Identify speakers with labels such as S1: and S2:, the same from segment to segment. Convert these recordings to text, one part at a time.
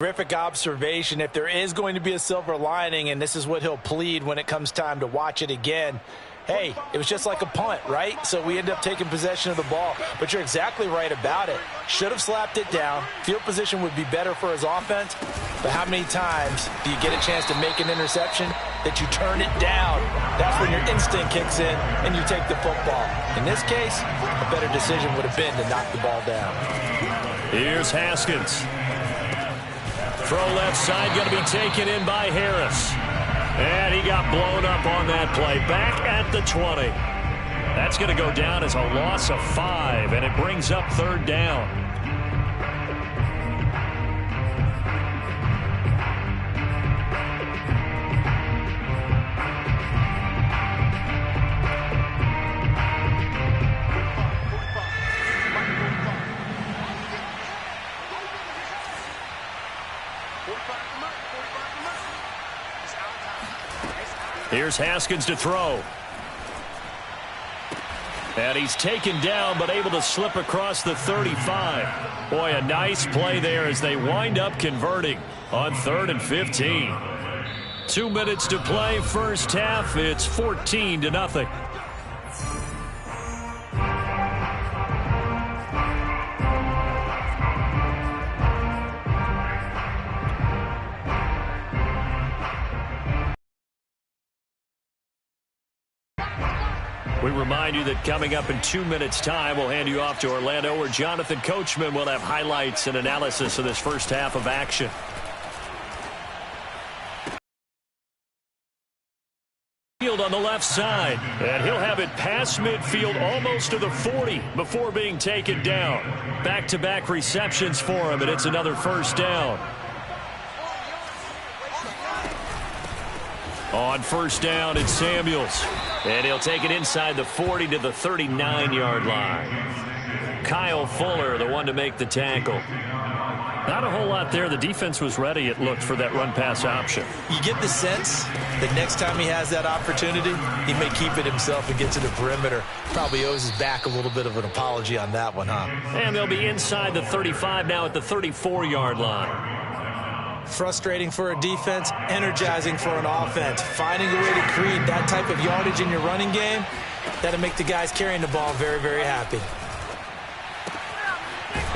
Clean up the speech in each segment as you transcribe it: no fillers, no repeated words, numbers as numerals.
S1: Terrific observation. If there is going to be a silver lining, and this is what he'll plead when it comes time to watch it again, hey, it was just like a punt, right? So we end up taking possession of the ball. But you're exactly right about it. Should have slapped it down. Field position would be better for his offense. But how many times do you get a chance to make an interception that you turn it down? That's when your instinct kicks in and you take the football. In this case, a better decision would have been to knock the ball down.
S2: Here's Haskins. Throw left side, going to be taken in by Harris. And he got blown up on that play. Back at the 20. That's going to go down as a loss of 5, and it brings up 3rd down. Here's Haskins to throw. And he's taken down, but able to slip across the 35. Boy, a nice play there as they wind up converting on 3rd and 15. 2 minutes to play, first half. It's 14-0. We remind you that coming up in 2 minutes' time, we'll hand you off to Orlando, where Jonathan Coachman will have highlights and analysis of this first half of action. Field on the left side, and he'll have it past midfield almost to the 40 before being taken down. Back-to-back receptions for him, and it's another first down. On first down, it's Samuels. And he'll take it inside the 40 to the 39-yard line. Kyle Fuller, the one to make the tackle. Not a whole lot there. The defense was ready, it looked, for that run-pass option.
S1: You get the sense that next time he has that opportunity, he may keep it himself and get to the perimeter. Probably owes his back a little bit of an apology on that one, huh?
S2: And they'll be inside the 35 now at the 34-yard line.
S1: Frustrating for a defense, energizing for an offense. Finding a way to create that type of yardage in your running game, that'll make the guys carrying the ball very, very happy.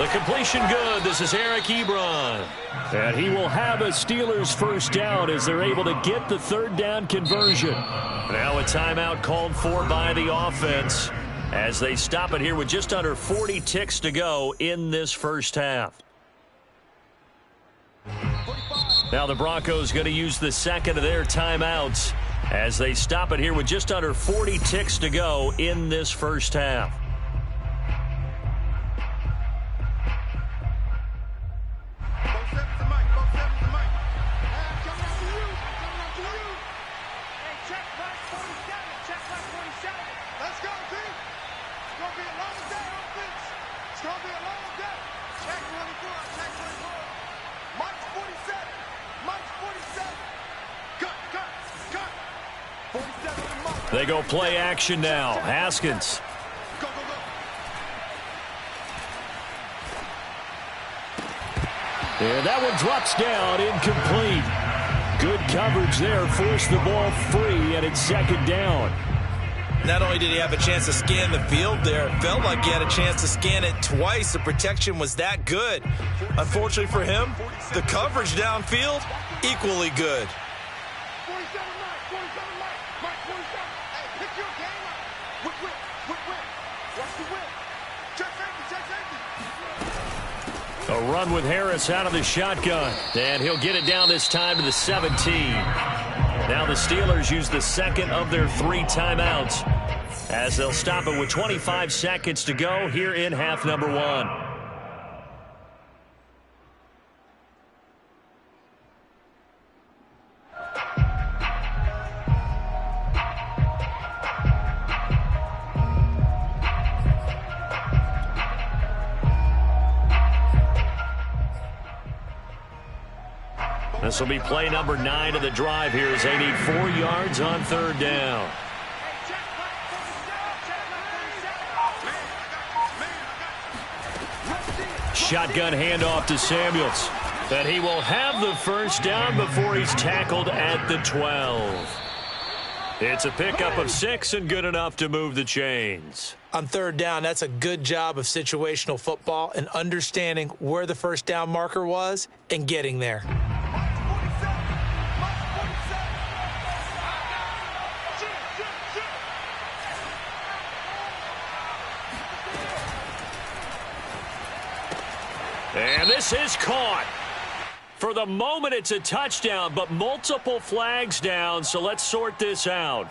S2: The completion good. This is Eric Ebron. And he will have a Steelers first down as they're able to get the 3rd down conversion. Now a timeout called for by the offense as they stop it here with just under 40 ticks to go in this first half. Now the Broncos going to use the second of their timeouts as they stop it here with just under 40 ticks to go in this first half. They go play action now. Haskins. And that one drops down, incomplete. Good coverage there, forced the ball free, and it's 2nd down.
S1: Not only did he have a chance to scan the field there, it felt like he had a chance to scan it twice. The protection was that good. Unfortunately for him, the coverage downfield, equally good.
S2: A run with Harris out of the shotgun. And he'll get it down this time to the 17. Now the Steelers use the second of their 3 timeouts as they'll stop it with 25 seconds to go here in half number 1. This will be play number 9 of the drive here as they need 4 yards on 3rd down. Shotgun handoff to Samuels. And he will have the first down before he's tackled at the 12. It's a pickup of 6 and good enough to move the chains.
S1: On third down, that's a good job of situational football and understanding where the first down marker was and getting there.
S2: And this is caught. For the moment, it's a touchdown, but multiple flags down, so let's sort this out.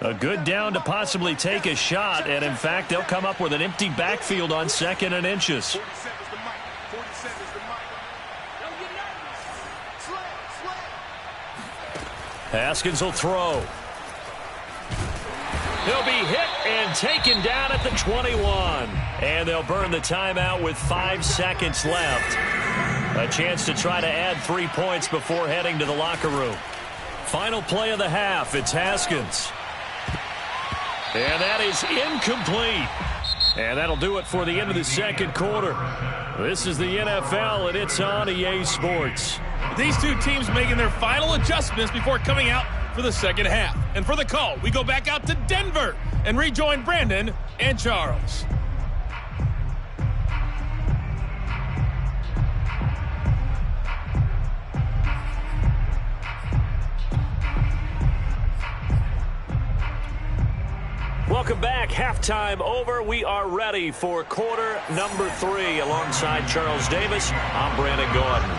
S2: A good down to possibly take a shot, and in fact, they'll come up with an empty backfield on 2nd and inches. Haskins will throw. He'll be hit and taken down at the 21. And they'll burn the timeout with 5 seconds left. A chance to try to add 3 points before heading to the locker room. Final play of the half, it's Haskins. And that is incomplete. And that'll do it for the end of the second quarter. This is the NFL, and it's on EA Sports.
S3: These two teams making their final adjustments before coming out for the second half. And for the call, we go back out to Denver and rejoin Brandon and Charles.
S2: Welcome back. Halftime over. We are ready for quarter number 3. Alongside Charles Davis, I'm Brandon Gordon.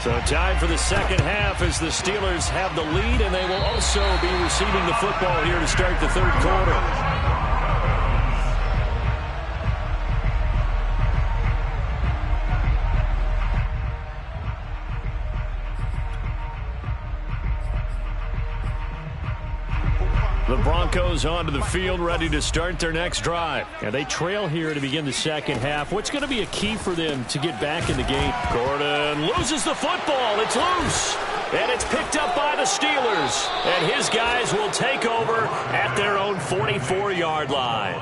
S2: So time for the second half as the Steelers have the lead, and they will also be receiving the football here to start the third quarter. The Broncos onto the field, ready to start their next drive. And they trail here to begin the second half. What's going to be a key for them to get back in the game? Gordon loses the football. It's loose. And it's picked up by the Steelers. And his guys will take over at their own 44-yard line.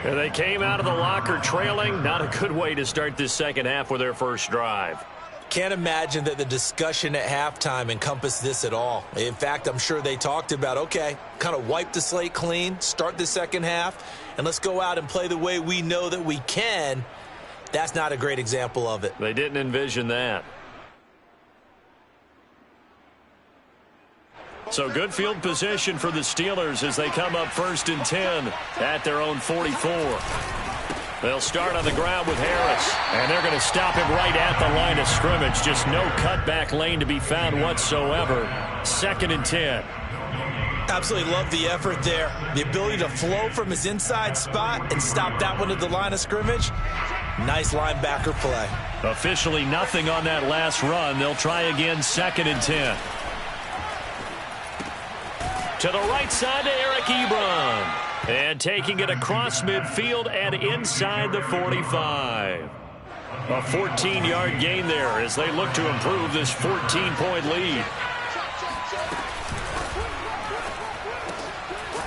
S2: And they came out of the locker trailing. Not a good way to start this second half with their first drive.
S1: Can't imagine that the discussion at halftime encompassed this at all. In fact, I'm sure they talked about, okay, kind of wipe the slate clean, start the second half, and let's go out and play the way we know that we can. That's not a great example of it.
S2: They didn't envision that. So good field position for the Steelers as they come up 1st and 10 at their own 44. They'll start on the ground with Harris, and they're going to stop him right at the line of scrimmage. Just no cutback lane to be found whatsoever. 2nd and 10.
S1: Absolutely love the effort there. The ability to flow from his inside spot and stop that one at the line of scrimmage. Nice linebacker play.
S2: Officially nothing on that last run. They'll try again 2nd and 10. To the right side to Eric Ebron. And taking it across midfield and inside the 45. A 14-yard gain there as they look to improve this 14-point lead.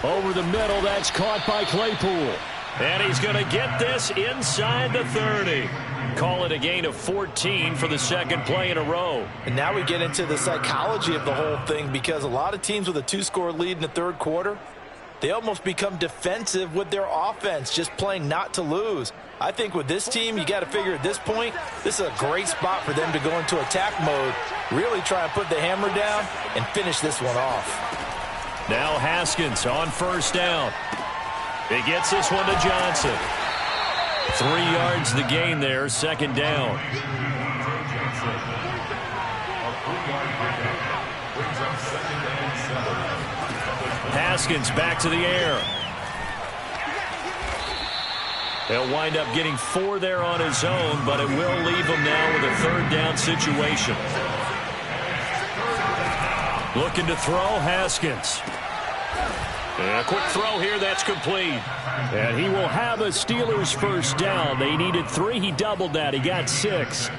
S2: Over the middle, that's caught by Claypool. And he's going to get this inside the 30. Call it a gain of 14 for the second play in a row.
S1: And now we get into the psychology of the whole thing, because a lot of teams with a 2-score lead in the third quarter, they almost become defensive with their offense, just playing not to lose. I think with this team, you got to figure at this point, this is a great spot for them to go into attack mode, really try and put the hammer down and finish this one off.
S2: Now Haskins on 1st down. He gets this one to Johnson. 3 yards the gain there, 2nd down. Haskins back to the air. He'll wind up getting 4 there on his own, but it will leave him now with a 3rd down situation. Looking to throw, Haskins. And a quick throw here, that's complete. And he will have a Steelers first down. They needed 3. He doubled that. He got 6.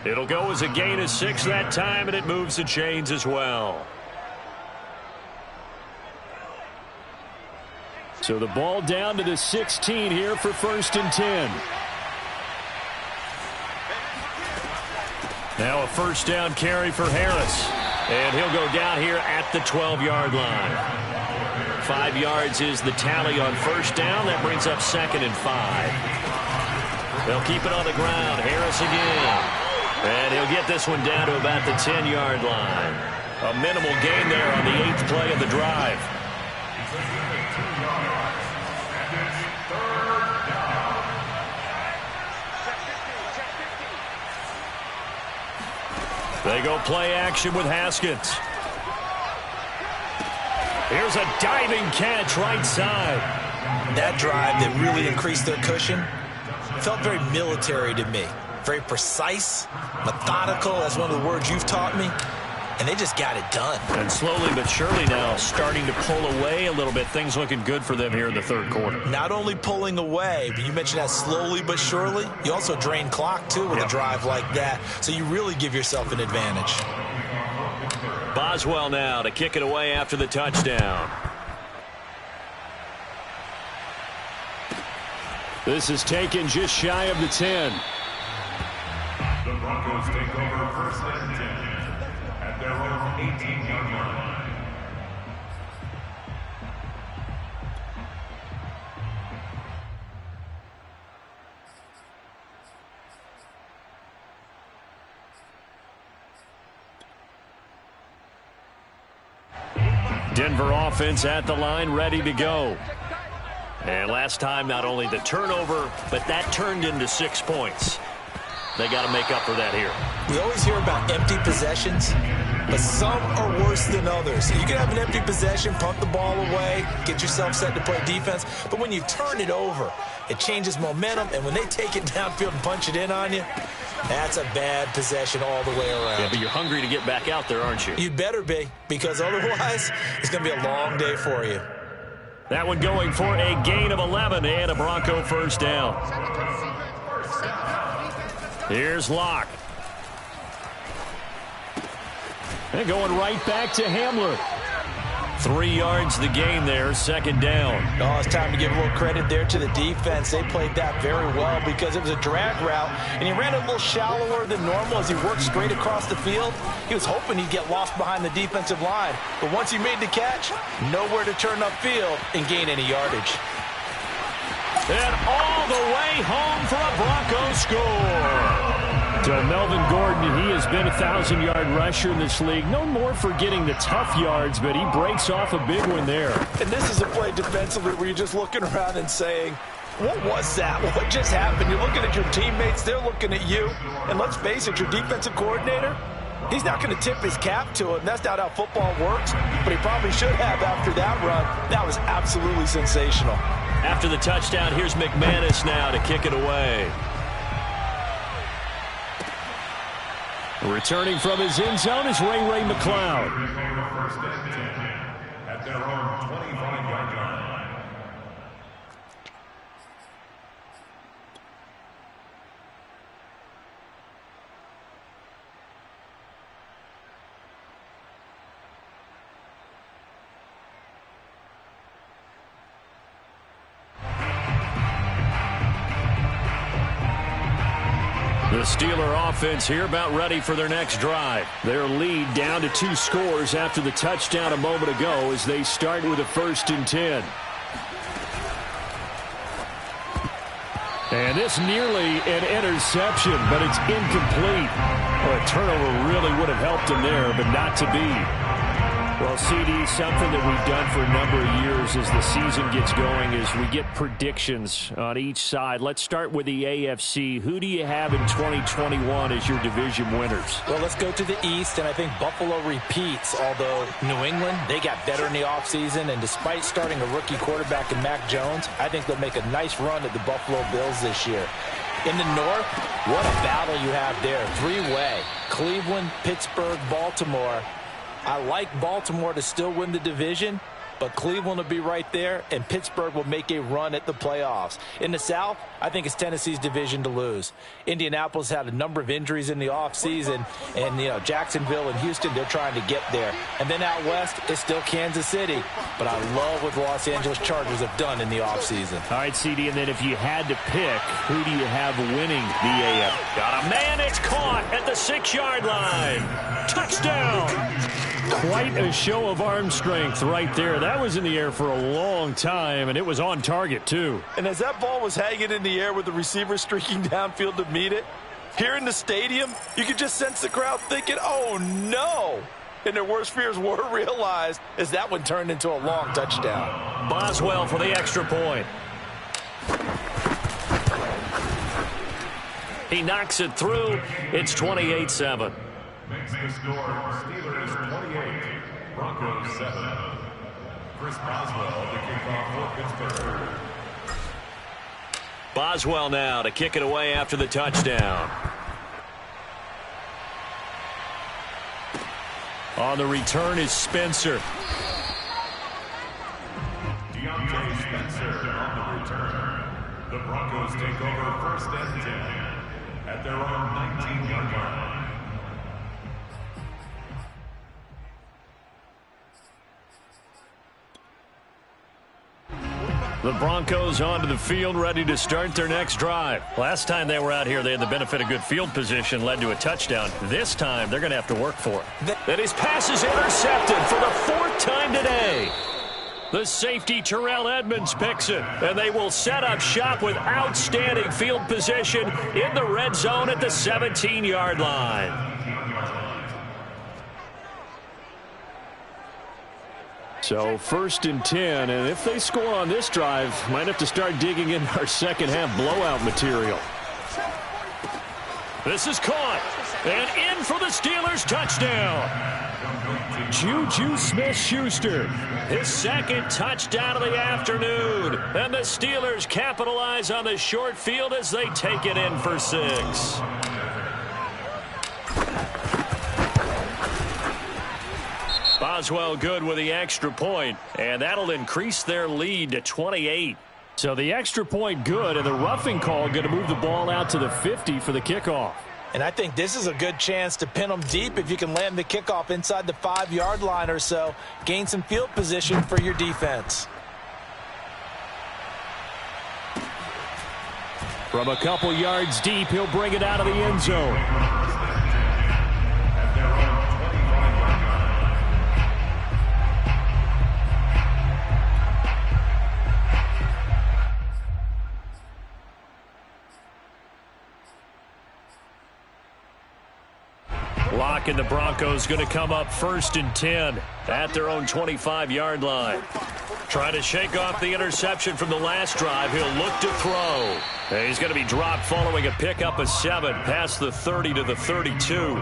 S2: It'll go as a gain of 6 that time, and it moves the chains as well. So the ball down to the 16 here for 1st and 10. Now a first down carry for Harris. And he'll go down here at the 12-yard line. 5 yards is the tally on first down. That brings up 2nd and 5. They'll keep it on the ground. Harris again. And he'll get this one down to about the 10-yard line. A minimal gain there on the 8th play of the drive. They go play action with Haskins. Here's a diving catch right side.
S1: That drive that really increased their cushion felt very military to me. Very precise, methodical. That's one of the words you've taught me. And they just got it done.
S2: And slowly but surely now starting to pull away a little bit. Things looking good for them here in the 3rd quarter.
S1: Not only pulling away, but you mentioned that slowly but surely. You also drain clock, too, with a drive like that. So you really give yourself an advantage.
S2: Boswell now to kick it away after the touchdown. This is taken just shy of the 10.
S4: The Broncos take over 1st and 10 at their own 18-yard line.
S2: Denver offense at the line, ready to go. And last time, not only the turnover, but that turned into 6 points. They got to make up for that here.
S1: We always hear about empty possessions, but some are worse than others. You can have an empty possession, punt the ball away, get yourself set to play defense, but when you turn it over, it changes momentum, and when they take it downfield and punch it in on you, that's a bad possession all the way around.
S2: Yeah, but you're hungry to get back out there, aren't you?
S1: You better be, because otherwise, it's going to be a long day for you.
S2: That one going for a gain of 11 and a Bronco first down. Here's Locke. And going right back to Hamler. 3 yards the gain there, 2nd down.
S1: Oh, it's time to give a little credit there to the defense. They played that very well because it was a drag route, and he ran it a little shallower than normal as he worked straight across the field. He was hoping he'd get lost behind the defensive line, but once he made the catch, nowhere to turn upfield and gain any yardage.
S2: And all the way home for a Bronco score. To Melvin Gordon, he has been a 1,000-yard rusher in this league. No more for getting the tough yards, but he breaks off a big one there.
S1: And this is a play defensively where you're just looking around and saying, what was that? What just happened? You're looking at your teammates. They're looking at you. And let's face it, your defensive coordinator, he's not going to tip his cap to it. And that's not how football works. But he probably should have after that run. That was absolutely sensational.
S2: After the touchdown, here's McManus now to kick it away. Returning from his end zone is Ray McCloud.
S4: First and 10 at their own 25-yard line.
S2: The Steeler offense here about ready for their next drive. Their lead down to 2 scores after the touchdown a moment ago as they start with a 1st and 10. And this nearly an interception, but it's incomplete. Well, a turnover really would have helped him there, but not to be. Well, CD, something that we've done for a number of years as the season gets going is we get predictions on each side. Let's start with the AFC. Who do you have in 2021 as your division winners?
S1: Well, let's go to the East, and I think Buffalo repeats, although New England, they got better in the offseason, and despite starting a rookie quarterback in Mac Jones, I think they'll make a nice run at the Buffalo Bills this year. In the North, what a battle you have there. 3-way. Cleveland, Pittsburgh, Baltimore. I like Baltimore to still win the division, but Cleveland will be right there, and Pittsburgh will make a run at the playoffs. In the South, I think it's Tennessee's division to lose. Indianapolis had a number of injuries in the offseason, and, Jacksonville and Houston, they're trying to get there. And then out west, it's still Kansas City, but I love what the Los Angeles Chargers have done in the offseason.
S2: All right, CD, and then if you had to pick, who do you have winning the AF? Got a man, it's caught at the 6-yard line. Touchdown! Quite a show of arm strength right there. That was in the air for a long time, and it was on target, too.
S1: And as that ball was hanging in the air with the receiver streaking downfield to meet it, here in the stadium, you could just sense the crowd thinking, oh, no. And their worst fears were realized as that one turned into a long touchdown.
S2: Boswell for the extra point. He knocks it through. It's 28-7.
S4: Makes the score Steelers 28, Broncos 7. Chris Boswell to kick off for Pittsburgh.
S2: Boswell now to kick it away after the touchdown. On the return is Spencer.
S4: Deontay Spencer on the return. The Broncos take over first and 10 at their own 19-yard line.
S2: The Broncos onto the field, ready to start their next drive. Last time they were out here, they had the benefit of good field position, led to a touchdown. This time, they're going to have to work for it. And his pass is intercepted for the 4th time today. The safety, Terrell Edmonds, picks it, and they will set up shop with outstanding field position in the red zone at the 17-yard line. So 1st and 10, and if they score on this drive, might have to start digging in our second half blowout material. This is caught, and in for the Steelers touchdown. Juju Smith-Schuster, his 2nd touchdown of the afternoon, and the Steelers capitalize on the short field as they take it in for 6. Boswell good with the extra point, and that'll increase their lead to 28. So the extra point good, and the roughing call going to move the ball out to the 50 for the kickoff.
S1: And I think this is a good chance to pin them deep if you can land the kickoff inside the 5-yard line or so. Gain some field position for your defense.
S2: From a couple yards deep, he'll bring it out of the end zone. Lock and the Broncos going to come up 1st and 10 at their own 25-yard line. Trying to shake off the interception from the last drive. He'll look to throw. And he's going to be dropped following a pickup of 7 past the 30 to the 32.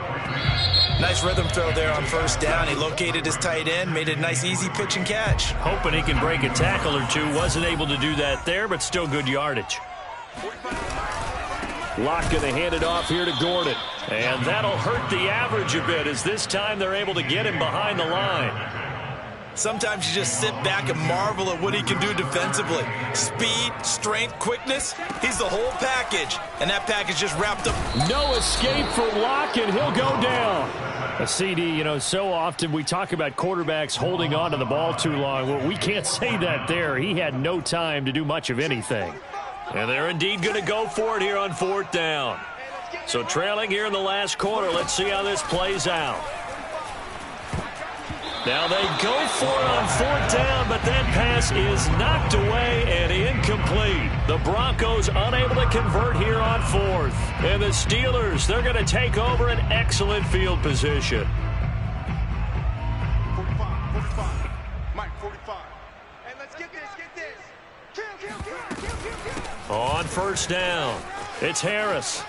S1: Nice rhythm throw there on 1st down. He located his tight end, made it a nice easy pitch and catch.
S2: Hoping he can break a tackle or two. Wasn't able to do that there, but still good yardage. Locke going to hand it off here to Gordon. And that'll hurt the average a bit as this time they're able to get him behind the line.
S1: Sometimes you just sit back and marvel at what he can do defensively. Speed, strength, quickness, he's the whole package. And that package just wrapped up.
S2: No escape for Locke, and he'll go down. A CD, so often we talk about quarterbacks holding on to the ball too long. Well, we can't say that there. He had no time to do much of anything. And they're indeed going to go for it here on 4th down. So trailing here in the last quarter, let's see how this plays out. Now they go for it on 4th down, but that pass is knocked away and incomplete. The Broncos unable to convert here on 4th. And the Steelers, they're going to take over an excellent field position.
S5: 45. Mike, 45. Hey, let's get this. Kill.
S2: On 1st down, it's Harris.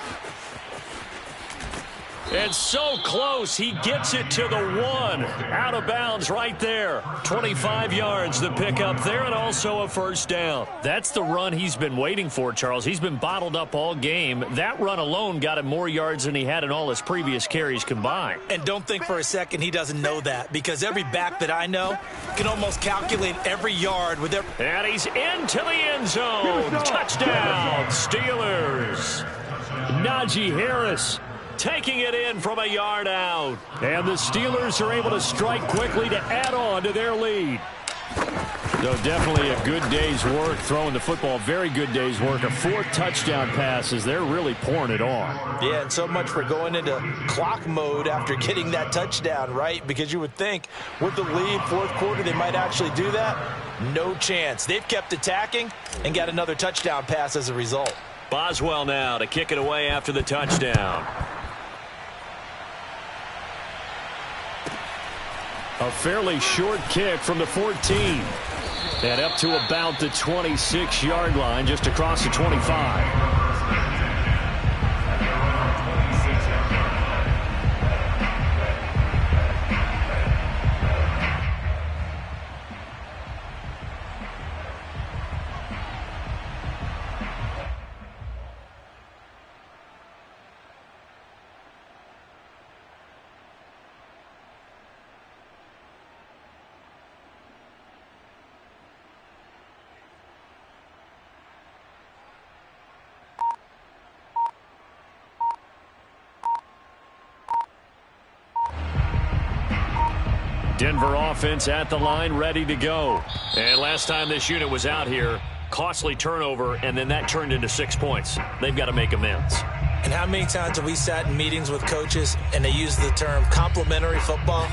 S2: And so close, he gets it to the 1. Out of bounds right there. 25 yards the pick up there, and also a first down. That's the run he's been waiting for, Charles. He's been bottled up all game. That run alone got him more yards than he had in all his previous carries combined.
S1: And don't think for a second he doesn't know that, because every back that I know can almost calculate every yard with every...
S2: And he's into the end zone. Touchdown, Steelers. Najee Harris taking it in from a yard out. And the Steelers are able to strike quickly to add on to their lead. So definitely a good day's work throwing the football. Very good day's work. A 4 touchdown passes. They're really pouring it on.
S1: Yeah, and so much for going into clock mode after getting that touchdown, right? Because you would think with the lead, fourth quarter, they might actually do that. No chance. They've kept attacking and got another touchdown pass as a result.
S2: Boswell now to kick it away after the touchdown. A fairly short kick from the 14. And up to about the 26-yard line, just across the 25. Denver offense at the line, ready to go. And last time this unit was out here, costly turnover, and then that turned into 6 points. They've got to make amends.
S1: And how many times have we sat in meetings with coaches and they use the term complementary football?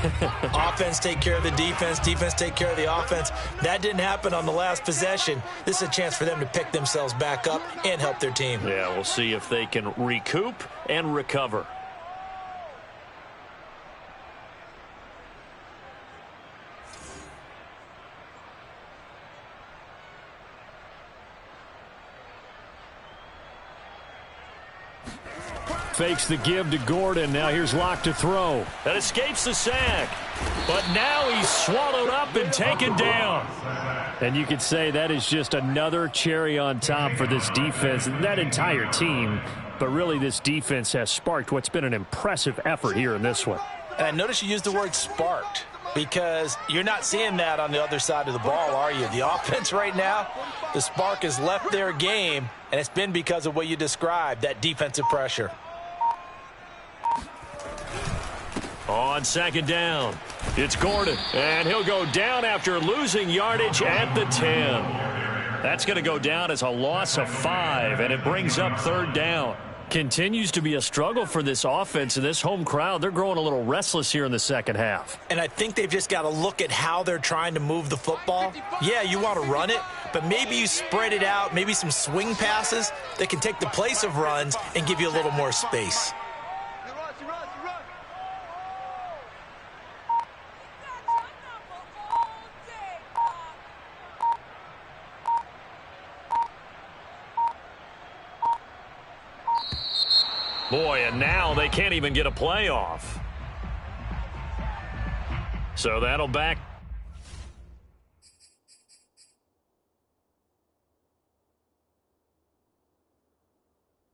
S1: Offense take care of the defense, defense take care of the offense. That didn't happen on the last possession. This is a chance for them to pick themselves back up and help their team.
S2: Yeah, we'll see if they can recoup and recover. Fakes the give to Gordon. Now here's Locke to throw. That escapes the sack. But now he's swallowed up and taken down. And you could say that is just another cherry on top for this defense and that entire team. But really this defense has sparked what's been an impressive effort here in this one.
S1: And I noticed you used the word sparked, because you're not seeing that on the other side of the ball, are you? The offense right now, the spark has left their game, and it's been because of what you described, that defensive pressure.
S2: On second down, it's Gordon, and he'll go down after losing yardage at the 10. That's going to go down as a loss of 5, and it brings up third down. Continues to be a struggle for this offense, and this home crowd, they're growing a little restless here in the second half.
S1: And I think they've just got to look at how they're trying to move the football. Yeah, you want to run it, but maybe you spread it out, maybe some swing passes that can take the place of runs and give you a little more space.
S2: Boy, and now they can't even get a playoff. So that'll back